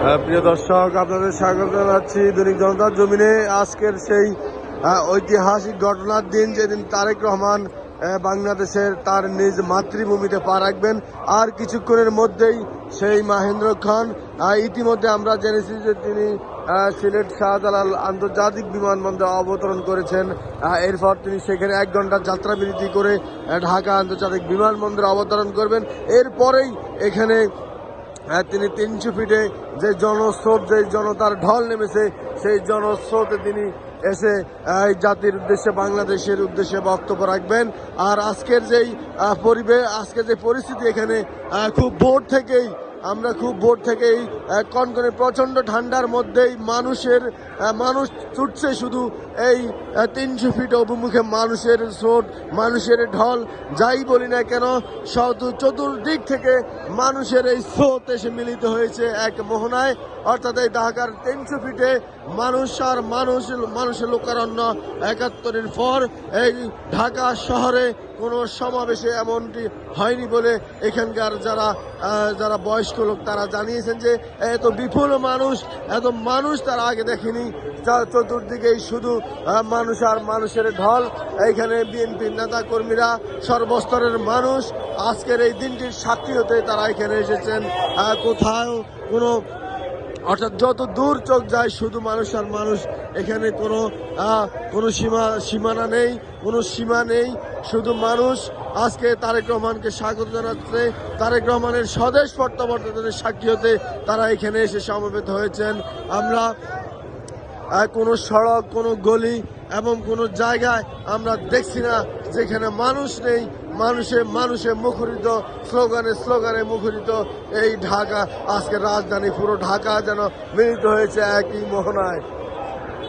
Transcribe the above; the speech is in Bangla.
প্রিয় দর্শক, আপনাদের স্বাগত জানাচ্ছি দৈনিক জনতার জমিনে। আজকের সেই ঐতিহাসিক ঘটনার দিন, যেদিন তারেক রহমান বাংলাদেশের তার নিজ মাতৃভূমিতে পা রাখবেন। আর কিছুক্ষণের মধ্যেই সেই মাহেন্দ্র খান, ইতিমধ্যে আমরা জেনেছি যে তিনি সিলেট শাহজালাল আন্তর্জাতিক বিমানবন্দরে অবতরণ করেছেন। এরপর তিনি সেখানে 1 ঘন্টা যাত্রা বিরতি করে ঢাকা আন্তর্জাতিক বিমানবন্দরে অবতরণ করবেন। এরপরেই এখানে তিনি 300 ফিটে যে জনস্রোত, যে জনতার ঢল নেমেছে, সেই জনস্রোতে তিনি এসে জাতির উদ্দেশ্যে, বাংলাদেশের উদ্দেশ্যে বক্তব্য রাখবেন। আর আজকের যেই পরিবেশ, আজকের যে পরিস্থিতি, এখানে খুব ভোর থেকেই কনকনে প্রচণ্ড ঠান্ডার মধ্যেই মানুষ ছুটছে। শুধু এই 300 ফিট অভিমুখে মানুষের স্রোত, মানুষের ঢল, যাই বলি না কেন, চতুর্দিক থেকে মানুষের এই স্রোত এসে মিলিত হয়েছে এক মোহনায়। অর্থাৎ এই ঢাকার 300 ফিটে মানুষের লোকারণ্য। 71-এর পর এই ঢাকা শহরে কোনো সমাবেশে এমনটি হয়নি বলে এখানকার যারা বয়স্ক লোক তারা জানিয়েছেন যে এত বিপুল মানুষ তারা আগে দেখেনি। চতুর্দিকেই শুধু মানুষ আর মানুষের ঢল। এইখানে বিএনপির নেতা কর্মীরা, সর্বস্তরের মানুষ আজকের এই দিনটির সাক্ষী হতে তারা এখানে এসেছেন। কোথাও অর্থাৎ যত দূর চোখ যায় শুধু মানুষ আর মানুষ। এখানে কোনো সীমানা নেই, কোনো সীমা নেই, শুধু মানুষ। আজকে তারেক রহমানকে স্বাগত জানাতে, তারেক রহমানের স্বদেশ প্রত্যাবর্তনের সাক্ষী হতে তারা এখানে এসে সমবেত হয়েছেন। আমরা কোনো সড়ক, কোনো গলি এবং কোনো জায়গায় আমরা দেখছি না যেখানে মানুষ নেই। মানুষে মুখরিত, স্লোগানে মুখরিত এই ঢাকা। আজকে রাজধানী, পুরো ঢাকা যেন মিলিত হয়েছে একই মোহনায়।